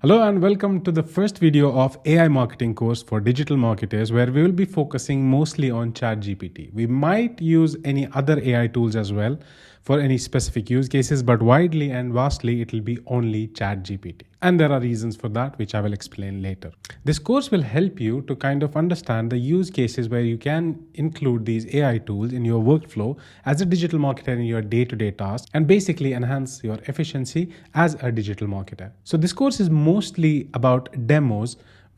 Hello and welcome to the first video of AI marketing course for digital marketers, where we will be focusing mostly on ChatGPT. We might use any other AI tools as well for any specific use cases, but widely and vastly it will be only ChatGPT. And there are reasons for that, which I will explain later. This course will help you to kind of understand the use cases where you can include these AI tools in your workflow as a digital marketer in your day-to-day tasks and basically enhance your efficiency as a digital marketer. So this course is mostly about demos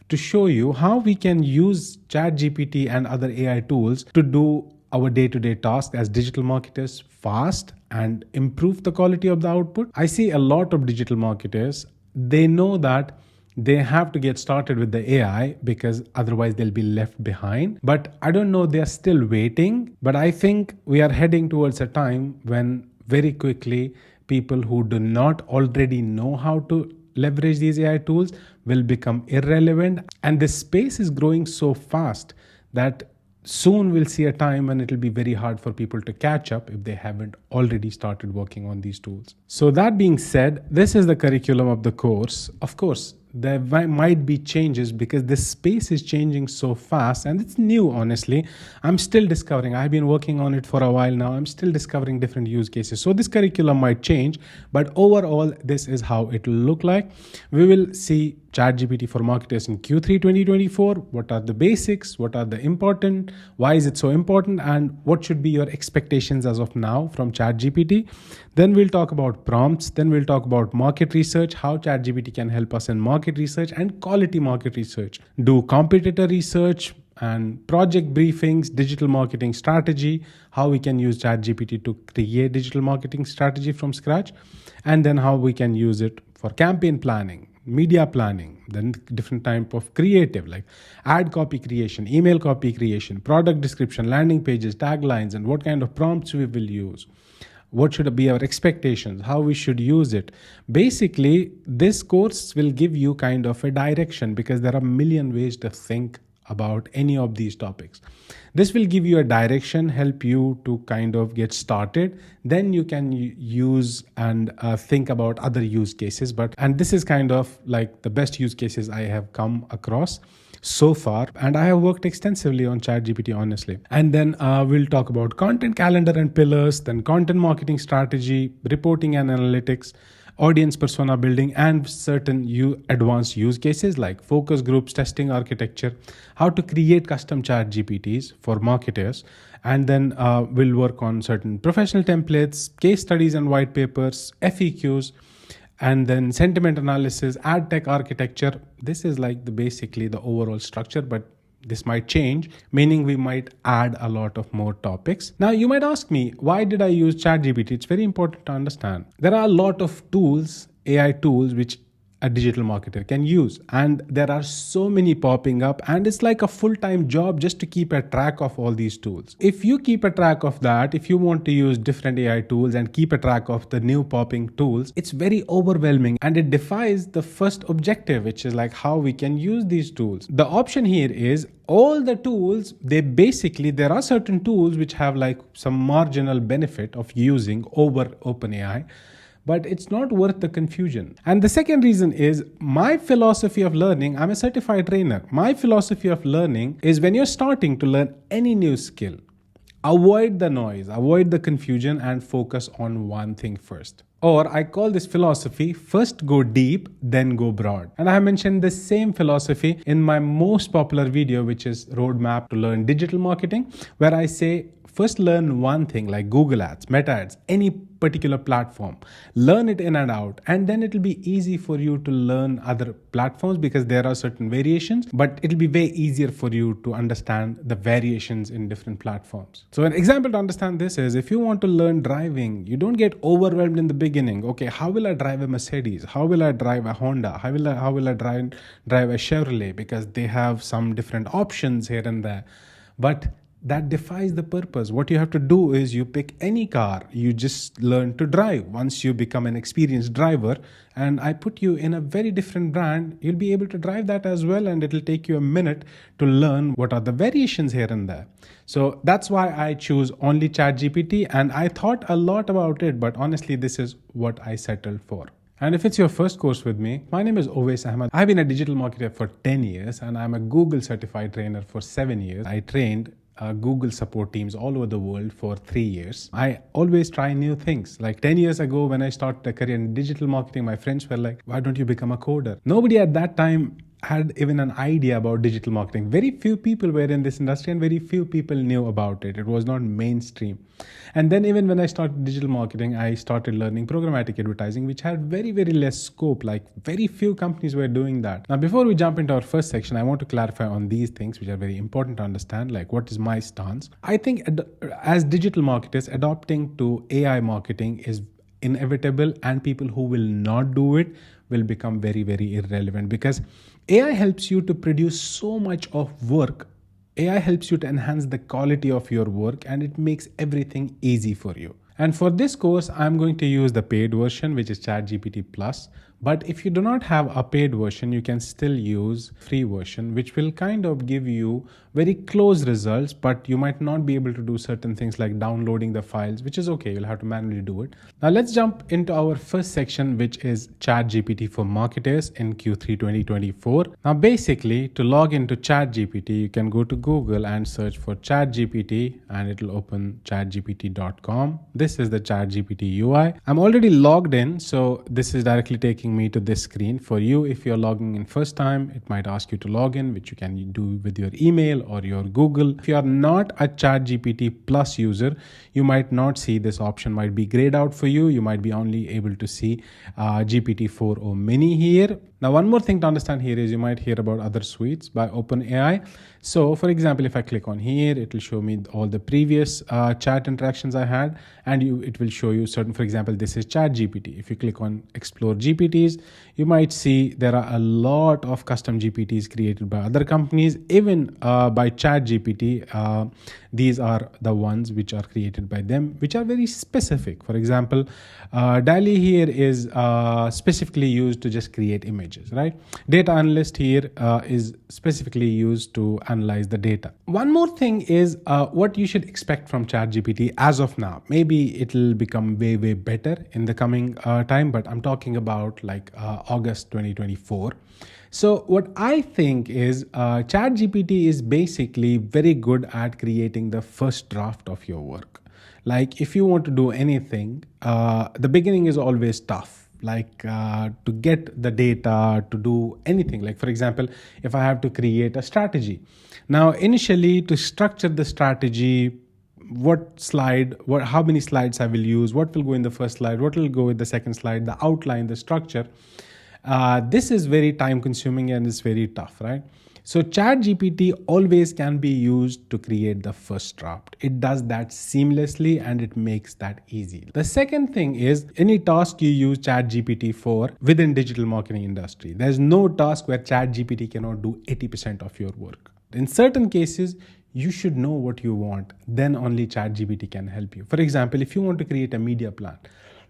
to show you how we can use ChatGPT and other AI tools to do our day-to-day tasks as digital marketers fast and improve the quality of the output. I see a lot of digital marketers, they know that they have to get started with the AI because otherwise they'll be left behind. But I don't know, they're still waiting. But I think we are heading towards a time when very quickly people who do not already know how to leverage these AI tools will become irrelevant. And this space is growing so fast that soon we'll see a time when it'll be very hard for people to catch up if they haven't already started working on these tools. So that being said, this is the curriculum of the course. Of course, there might be changes because this space is changing so fast and it's new. Honestly, I'm still discovering. I've been working on it for a while now. I'm still discovering different use cases. So this curriculum might change, but overall, this is how it will look like. We will see ChatGPT for marketers in Q3 2024. What are the basics? What are the important? Why is it so important? And what should be your expectations as of now from ChatGPT? Then we'll talk about prompts. Then we'll talk about market research, how ChatGPT can help us in market research and quality market research. Do competitor research and project briefings, digital marketing strategy, how we can use ChatGPT to create digital marketing strategy from scratch, and then how we can use it for campaign planning, media planning, then different type of creative like ad copy creation, email copy creation, product description, landing pages, taglines, and what kind of prompts we will use. What should be our expectations, how we should use it. Basically, this course will give you kind of a direction because there are a million ways to think about any of these topics. This will give you a direction, help you to kind of get started. Then you can use and think about other use cases. And this is kind of like the best use cases I have come across so far. And I have worked extensively on ChatGPT, honestly. And then we'll talk about content calendar and pillars, then content marketing strategy, reporting and analytics, audience persona building, and certain advanced use cases like focus groups, testing architecture, how to create custom chat GPTs for marketers. And then we'll work on certain professional templates, case studies and white papers, FAQs, and then sentiment analysis, ad tech architecture. This is like basically the overall structure, but this might change, meaning we might add a lot of more topics. Now, you might ask me, why did I use ChatGPT? It's very important to understand. There are a lot of tools, AI tools, which a digital marketer can use. And there are so many popping up, and it's like a full-time job just to keep a track of all these tools. If you keep a track of that, if you want to use different AI tools and keep a track of the new popping tools, it's very overwhelming and it defies the first objective, which is like how we can use these tools. The option here is all the tools, there are certain tools which have like some marginal benefit of using over OpenAI, but it's not worth the confusion. And the second reason is my philosophy of learning. I'm a certified trainer. My philosophy of learning is when you're starting to learn any new skill, avoid the noise, avoid the confusion, and focus on one thing first. Or I call this philosophy, first go deep, then go broad. And I have mentioned the same philosophy in my most popular video, which is Roadmap to Learn Digital Marketing, where I say, first learn one thing like Google Ads, Meta Ads, any particular platform. Learn it in and out, and then it'll be easy for you to learn other platforms because there are certain variations, but it'll be way easier for you to understand the variations in different platforms. So an example to understand this is if you want to learn driving, you don't get overwhelmed in the beginning. Okay, how will I drive a Mercedes? How will I drive a Honda? How will I drive a Chevrolet? Because they have some different options here and there. But that defies the purpose. What you have to do is you pick any car, you just learn to drive. Once you become an experienced driver and I put you in a very different brand, you'll be able to drive that as well, and it'll take you a minute to learn what are the variations here and there. So that's why I choose only ChatGPT, and I thought a lot about it, but honestly, this is what I settled for. And if it's your first course with me, my name is Owais Ahmed. I've been a digital marketer for 10 years and I'm a Google certified trainer for 7 years. I trained Google support teams all over the world for 3 years. I always try new things. Like 10 years ago, when I started a career in digital marketing, my friends were like, why don't you become a coder? Nobody at that time had even an idea about digital marketing. Very few people were in this industry and very few people knew about it. It was not mainstream. And then even when I started digital marketing, I started learning programmatic advertising, which had very, very less scope. Like very few companies were doing that. Now, before we jump into our first section, I want to clarify on these things, which are very important to understand. Like, what is my stance? I think as digital marketers, adopting to AI marketing is inevitable, and people who will not do it will become very, very irrelevant, because AI helps you to produce so much of work. AI helps you to enhance the quality of your work, and it makes everything easy for you. And for this course, I'm going to use the paid version, which is ChatGPT Plus. But if you do not have a paid version, you can still use free version, which will kind of give you very close results, but you might not be able to do certain things like downloading the files, which is okay. You'll have to manually do it. Now let's jump into our first section, which is ChatGPT for marketers in Q3 2024. Now basically, to log into ChatGPT, you can go to Google and search for ChatGPT, and it'll open chatgpt.com. This is the ChatGPT UI. I'm already logged in, so this is directly taking me to this screen. For you, if you're logging in first time, it might ask you to log in, which you can do with your email or your Google. If you are not a ChatGPT Plus user, you might not see this option, might be grayed out for you. You might be only able to see GPT-4 or Mini here. Now, one more thing to understand here is you might hear about other suites by OpenAI. So, for example, if I click on here, it will show me all the previous chat interactions I had, and it will show you certain, for example, this is ChatGPT. If you click on Explore GPTs, you might see there are a lot of custom GPTs created by other companies, even by ChatGPT. These are the ones which are created by them, which are very specific. For example, DALL-E here is specifically used to just create images, right? Data analyst here is specifically used to analyze the data. One more thing is what you should expect from ChatGPT as of now. Maybe it'll become way, way better in the coming time, but I'm talking about like August 2024. So what I think is ChatGPT is basically very good at creating the first draft of your work. Like if you want to do anything, the beginning is always tough. Like to get the data, to do anything. Like for example, if I have to create a strategy. Now initially to structure the strategy, how many slides I will use, what will go in the first slide, what will go in the second slide, the outline, the structure. This is very time consuming and it's very tough, right? So ChatGPT always can be used to create the first draft. It does that seamlessly and it makes that easy. The second thing is any task you use ChatGPT for within digital marketing industry. There's no task where ChatGPT cannot do 80% of your work. In certain cases, you should know what you want. Then only ChatGPT can help you. For example, if you want to create a media plan,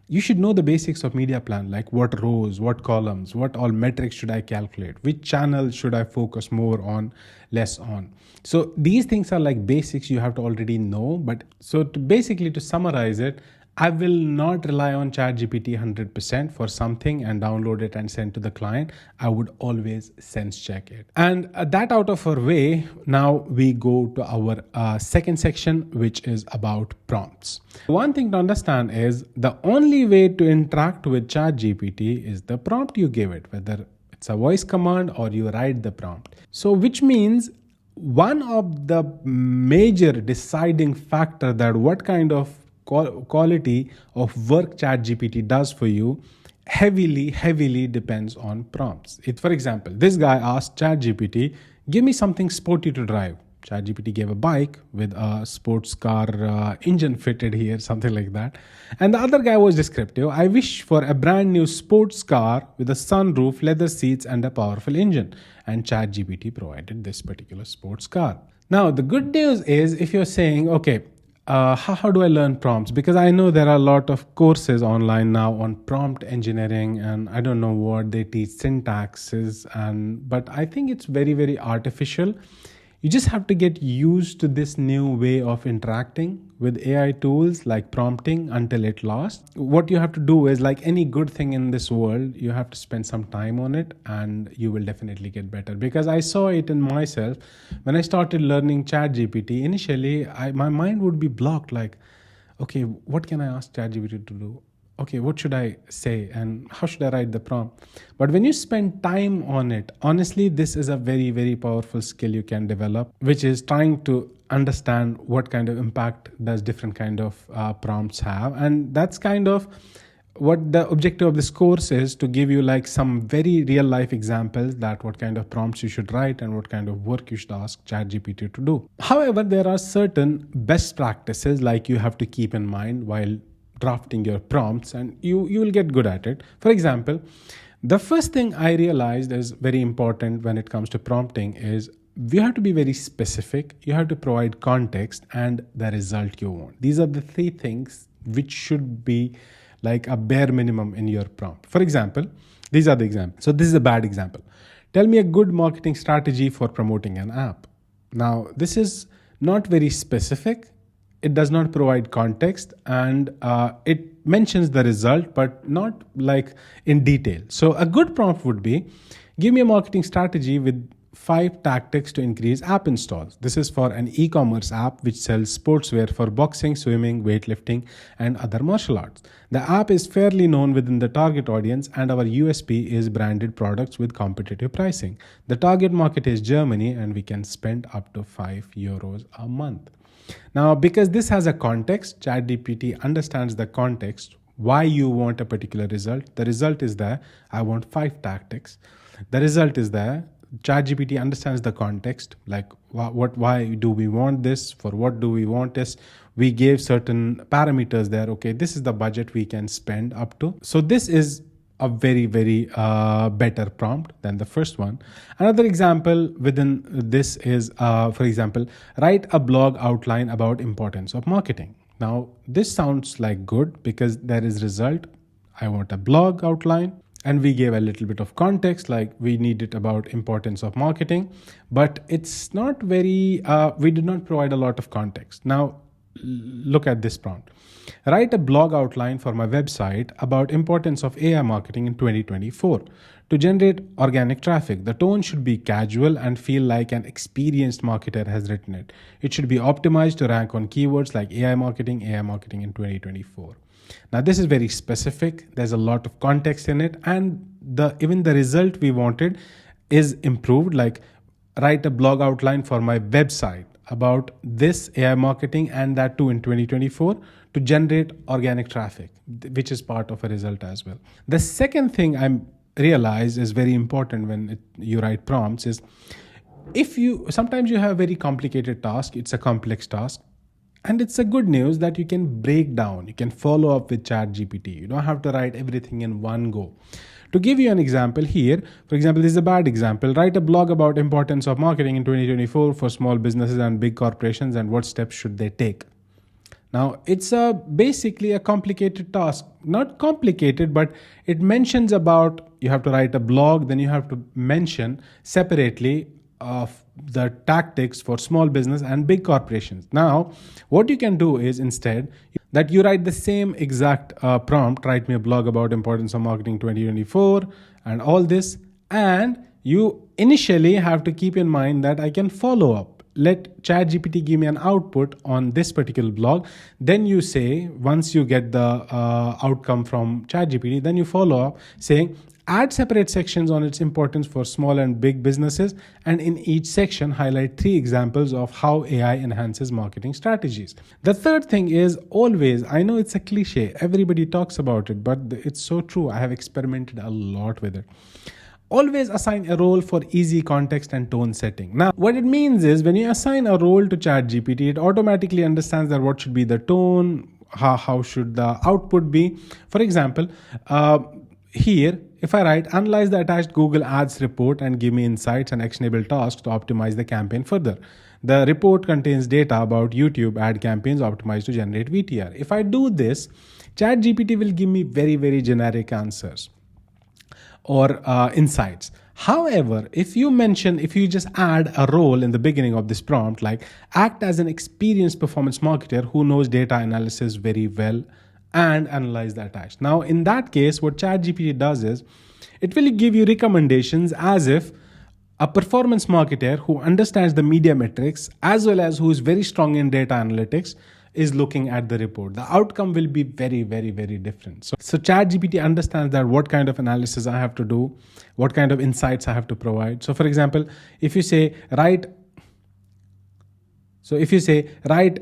you should know the basics of media plan, like what rows, what columns, what all metrics should I calculate, which channel should I focus more on, less on. So these things are like basics you have to already know. But so to summarize it, I will not rely on ChatGPT 100% for something and download it and send to the client. I would always sense check it. And that out of our way, now we go to our second section, which is about prompts. One thing to understand is the only way to interact with ChatGPT is the prompt you give it, whether it's a voice command or you write the prompt. So which means one of the major deciding factor that what kind of quality of work ChatGPT does for you heavily depends on prompts. For example, this guy asked ChatGPT, give me something sporty to drive. ChatGPT gave a bike with a sports car engine fitted here, something like that. And the other guy was descriptive. I wish for a brand new sports car with a sunroof, leather seats, and a powerful engine. And ChatGPT provided this particular sports car. Now, the good news is if you're saying, okay, how do I learn prompts? Because I know there are a lot of courses online now on prompt engineering, and I don't know what they teach syntaxes, but I think it's very, very artificial. You just have to get used to this new way of interacting with AI tools like prompting until it lasts. What you have to do is, like any good thing in this world, you have to spend some time on it and you will definitely get better. Because I saw it in myself when I started learning ChatGPT. Initially, my mind would be blocked, like, okay, what can I ask ChatGPT to do? Okay, what should I say and how should I write the prompt? But when you spend time on it, honestly, this is a very, very powerful skill you can develop, which is trying to understand what kind of impact does different kind of prompts have. And that's kind of what the objective of this course is, to give you like some very real life examples that what kind of prompts you should write and what kind of work you should ask ChatGPT to do. However, there are certain best practices like you have to keep in mind while drafting your prompts, and you will get good at it. For example, the first thing I realized is very important when it comes to prompting is you have to be very specific, you have to provide context and the result you want. These are the three things which should be like a bare minimum in your prompt. For example, these are the examples. So this is a bad example. Tell me a good marketing strategy for promoting an app. Now, this is not very specific. It does not provide context, and it mentions the result, but not like in detail. So a good prompt would be, give me a marketing strategy with 5 tactics to increase app installs. This is for an e-commerce app which sells sportswear for boxing, swimming, weightlifting, and other martial arts. The app is fairly known within the target audience, and our USP is branded products with competitive pricing. The target market is Germany, and we can spend up to €5 a month. Now, because this has a context, ChatGPT understands the context, why you want a particular result. The result is there. I want 5 tactics. The result is there. ChatGPT understands the context, like why do we want this? For what do we want this? We gave certain parameters there. Okay, this is the budget we can spend up to. So this is a very, very better prompt than the first one. Another example within this is, for example, write a blog outline about importance of marketing. Now, this sounds like good because there is result. I want a blog outline. And we gave a little bit of context, like we need it about importance of marketing, but it's not very, we did not provide a lot of context. Now, look at this prompt. Write a blog outline for my website about importance of AI marketing in 2024 to generate organic traffic. The tone should be casual and feel like an experienced marketer has written it. It should be optimized to rank on keywords like AI marketing in 2024. Now, this is very specific. There's a lot of context in it, and even the result we wanted is improved. Like, write a blog outline for my website about this AI marketing, and that too in 2024 to generate organic traffic, which is part of a result as well. The second thing I realize is very important when you write prompts is, sometimes you have a very complicated task. It's a complex task. And it's a good news that you can break down, you can follow up with ChatGPT. You don't have to write everything in one go. To give you an example here, for example, this is a bad example. Write a blog about importance of marketing in 2024 for small businesses and big corporations and what steps should they take. Now, it's basically a complicated task. Not complicated, but it mentions about, you have to write a blog, then you have to mention separately of the tactics for small business and big corporations. Now, what you can do is instead that you write the same exact prompt, write me a blog about importance of marketing 2024 and all this. And you initially have to keep in mind that I can follow up. Let ChatGPT give me an output on this particular blog. Then you say, once you get the outcome from ChatGPT, then you follow up saying, add separate sections on its importance for small and big businesses, and in each section, highlight 3 examples of how AI enhances marketing strategies. The third thing is always, I know it's a cliche, everybody talks about it, but it's so true. I have experimented a lot with it. Always assign a role for easy context and tone setting. Now, what it means is when you assign a role to ChatGPT, it automatically understands that what should be the tone, how should the output be. For example, here, if I write, analyze the attached Google Ads report and give me insights and actionable tasks to optimize the campaign further. The report contains data about YouTube ad campaigns optimized to generate VTR. If I do this, ChatGPT will give me very, very generic answers or insights. However, if you just add a role in the beginning of this prompt, like act as an experienced performance marketer who knows data analysis very well and analyze the attached. Now, in that case, what ChatGPT does is it will give you recommendations as if a performance marketer who understands the media metrics as well as who is very strong in data analytics is looking at the report. The outcome will be very, very, very different. So ChatGPT understands that what kind of analysis I have to do, what kind of insights I have to provide. So for example, if you say write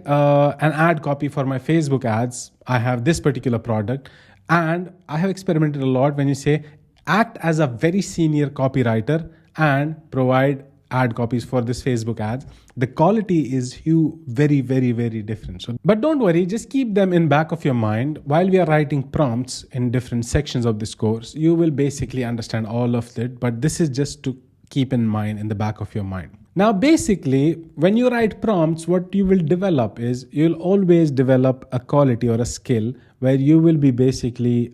an ad copy for my Facebook ads, I have this particular product, and I have experimented a lot when you say act as a very senior copywriter and provide ad copies for this Facebook ads, the quality is very, very, very different. So, but don't worry, just keep them in back of your mind. While we are writing prompts in different sections of this course, you will basically understand all of it, but this is just to keep in mind in the back of your mind. Now, basically, when you write prompts, what you will develop is you'll always develop a quality or a skill where you will be basically,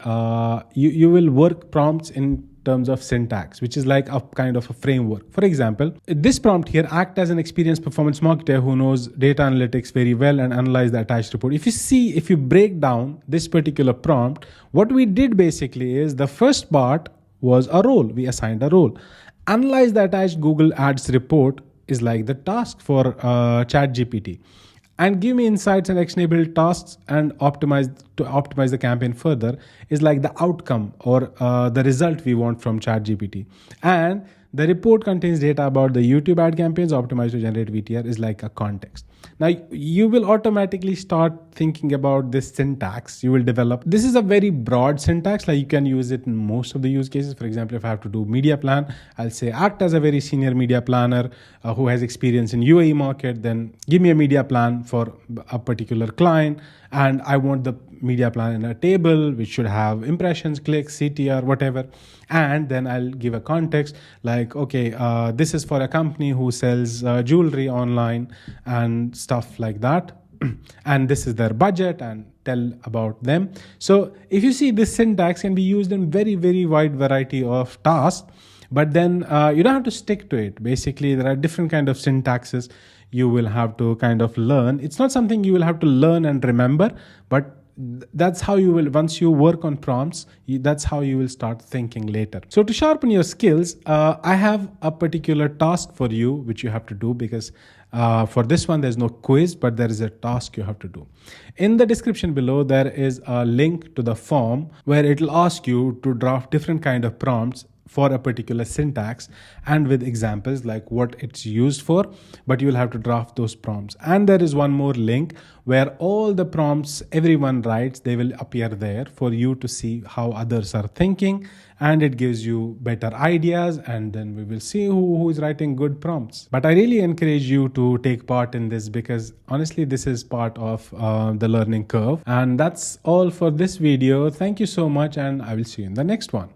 you will work prompts in terms of syntax, which is like a kind of a framework. For example, this prompt here, act as an experienced performance marketer who knows data analytics very well and analyze the attached report. If you break down this particular prompt, what we did basically is the first part was a role. We assigned a role. Analyze the attached Google Ads report is like the task for ChatGPT. And give me insights and actionable tasks and optimize the campaign further is like the outcome or the result we want from ChatGPT. And the report contains data about the YouTube ad campaigns optimized to generate VTR is like a context. Now you will automatically start thinking about this syntax you will develop. This is a very broad syntax, like you can use it in most of the use cases. For example, if I have to do media plan, I'll say act as a very senior media planner who has experience in UAE market, then give me a media plan for a particular client, and I want the media plan in a table which should have impressions, clicks, CTR, whatever. And then I'll give a context like, okay, this is for a company who sells jewelry online and stuff like that. And this is their budget, and tell about them. So if you see, this syntax can be used in very, very wide variety of tasks, but then you don't have to stick to it. Basically, there are different kind of syntaxes you will have to kind of learn. It's not something you will have to learn and remember, but that's how you will, once you work on prompts, that's how you will start thinking later. So to sharpen your skills, I have a particular task for you which you have to do, because for this one there's no quiz, but there is a task you have to do. In the description below there is a link to the form where it will ask you to draft different kind of prompts for a particular syntax and with examples like what it's used for, but you will have to draft those prompts. And there is one more link where all the prompts everyone writes, they will appear there for you to see how others are thinking, and it gives you better ideas, and then we will see who is writing good prompts. But I really encourage you to take part in this, because honestly this is part of the learning curve. And that's all for this video. Thank you so much, and I will see you in the next one.